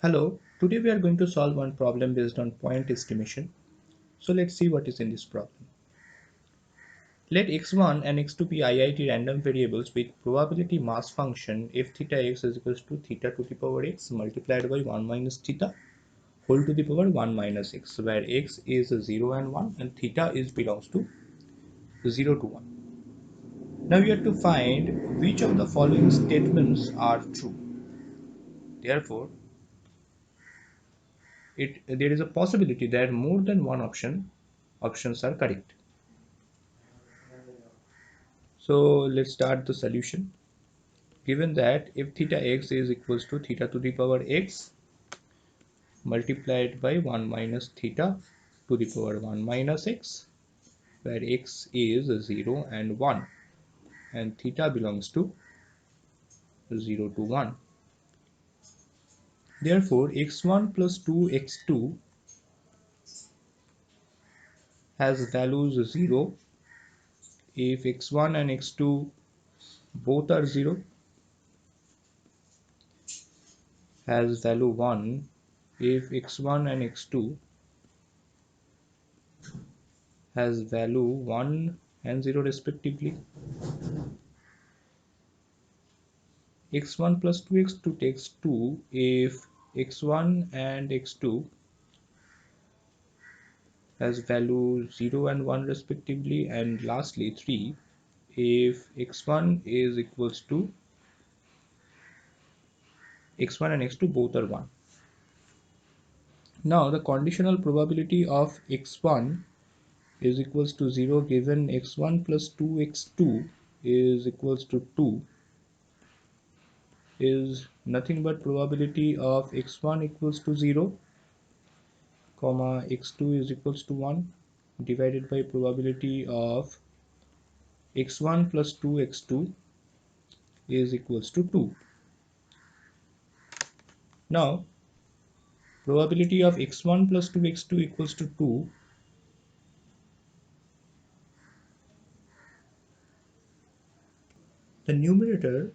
Hello, today we are going to solve one problem based on point estimation. So let's see what is in this problem. Let x1 and x2 be IIT random variables with probability mass function f theta x is equals to theta to the power x multiplied by 1 minus theta whole to the power 1 minus x, where x is 0 and 1 and theta is belongs to 0 to 1. Now we have to find which of the following statements are true. Therefore, there is a possibility that more than one options are correct. So let's start the solution. Given that if theta x is equals to theta to the power x multiplied by 1 minus theta to the power 1 minus x, where x is 0 and 1 and theta belongs to 0 to 1. Therefore, x1 plus 2x2 has values 0 if x1 and x2 both are 0, has value 1 if x1 and x2 has value 1 and 0 respectively. x1 plus 2x2 takes 2 if x1 and x2 has value 0 and 1 respectively, and lastly 3 if x1 is equals to x1 and x2 both are 1. Now the conditional probability of x1 is equals to 0 given x1 plus 2x2 is equals to 2 is nothing but probability of x1 equals to 0 comma x2 is equals to 1 divided by probability of x1 plus 2x2 is equals to 2. Now probability of x1 plus 2x2 equals to 2, the numerator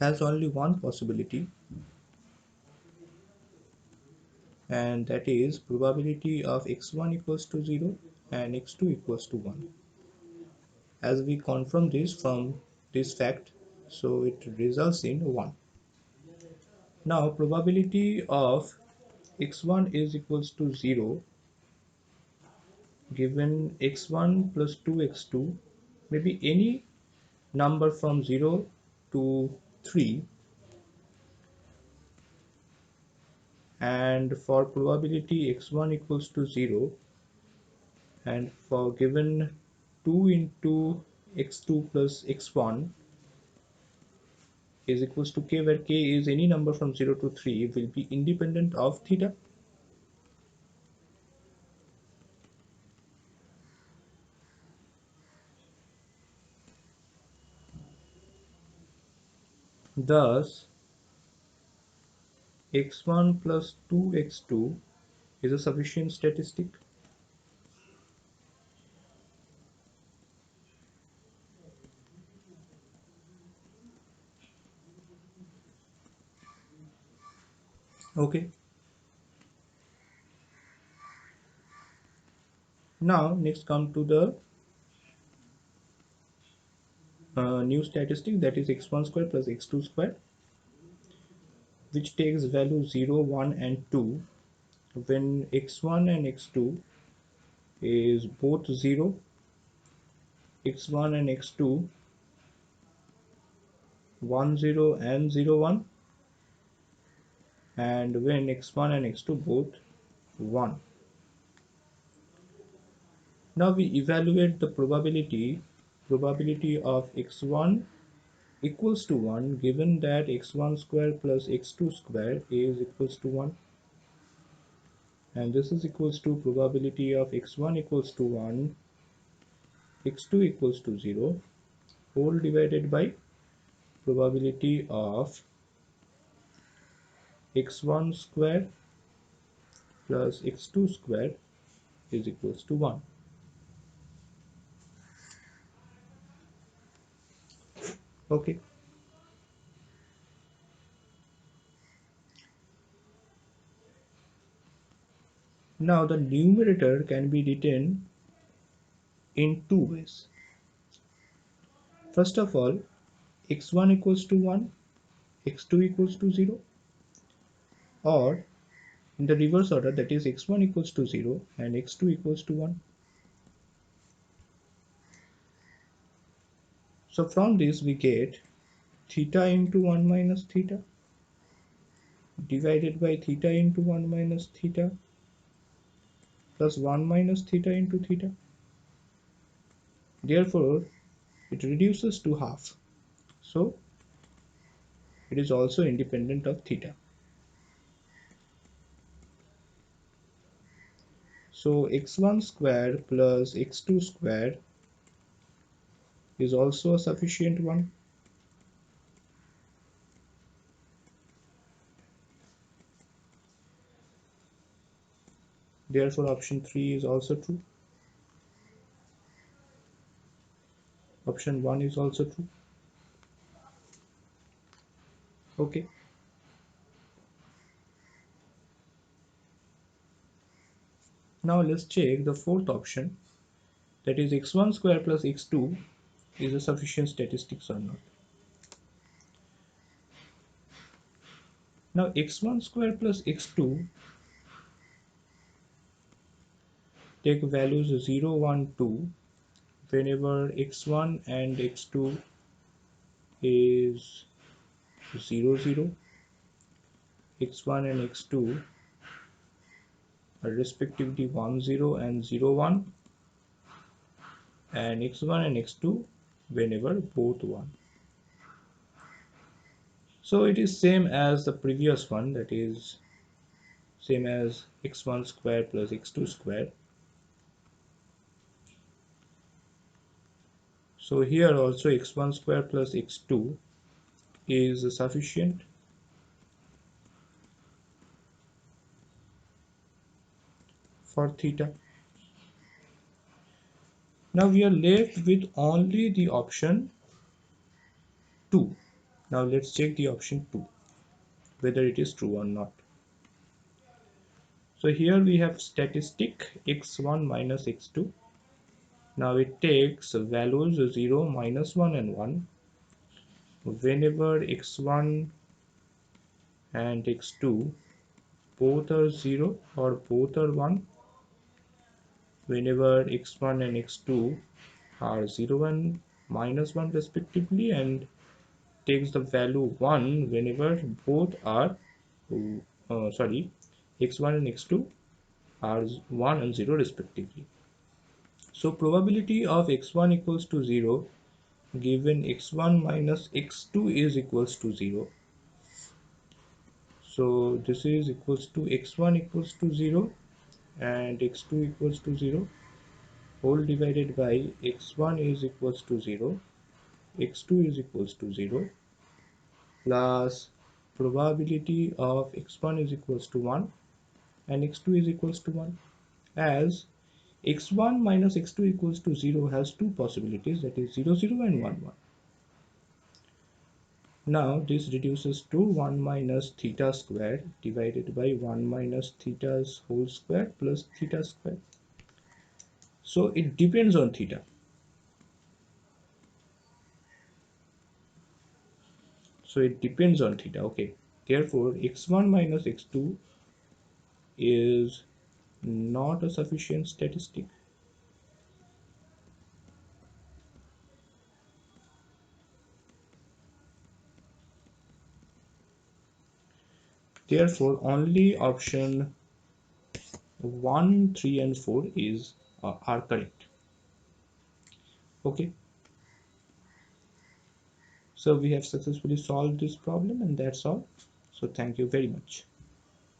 has only one possibility, and that is probability of x1 equals to 0 and x2 equals to 1. As we confirm this from this fact, so it results in 1. Now probability of x1 is equals to 0 given x1 plus 2x2 may be any number from 0 to 3, and for probability x1 equals to 0 and for given 2 into x2 plus x1 is equals to k, where k is any number from 0 to 3 will be independent of theta. Thus x1 plus 2x2 is a sufficient statistic. Okay, now next come to the new statistic, that is x1 square plus x2 square, which takes value 0, 1 and 2 when x1 and x2 is both 0, x1 and x2 1 0 and 0 1, and when x1 and x2 both 1. Now we evaluate the probability of x1 equals to 1 given that x1 square plus x2 square is equals to 1, and this is equals to probability of x1 equals to 1, x2 equals to 0 whole divided by probability of x1 square plus x2 square is equals to 1. Okay, Now the numerator can be written in two ways. First of all, x1 equals to 1, x2 equals to 0, or in the reverse order, that is x1 equals to 0 and x2 equals to 1. So from this we get theta into 1 minus theta divided by theta into 1 minus theta plus 1 minus theta into theta. Therefore, it reduces to half. So it is also independent of theta. So x1 square plus x2 square is also a sufficient one. Therefore, option 3 is also true. Option 1 is also true. Okay. Now let's check the fourth option, that is x1 square plus x2 is a sufficient statistics or not. Now x1 square plus x2 take values 0, 1, 2 whenever x1 and x2 is 0, 0, x1 and x2 are respectively 1, 0 and 0, 1, and x1 and x2 whenever both 1. So it is same as the previous one, that is same as x1 square plus x2 square. So here also x1 square plus x2 is sufficient. For theta. Now we are left with only the option 2. Now let's check the option 2 whether it is true or not. So here we have statistic x1 minus x2. Now it takes values 0, minus 1 and 1 whenever x1 and x2 both are 0 or both are 1, whenever x1 and x2 are 0 and minus 1 respectively, and takes the value 1 whenever both are x1 and x2 are 1 and 0 respectively. So probability of x1 equals to 0 given x1 minus x2 is equals to 0. So this is equals to x1 equals to 0 and x2 equals to 0 whole divided by x1 is equals to 0, x2 is equals to 0 plus probability of x1 is equals to 1 and x2 is equals to 1, as x1 minus x2 equals to 0 has two possibilities, that is 0, 0 and 1, 1. Now this reduces to 1 minus theta square divided by 1 minus theta's whole square plus theta square. So it depends on theta. So it depends on theta. Okay. Therefore, x1 minus x2 is not a sufficient statistic. Therefore, only option 1, 3 and 4 is are correct. Okay. So we have successfully solved this problem, and that's all. So thank you very much.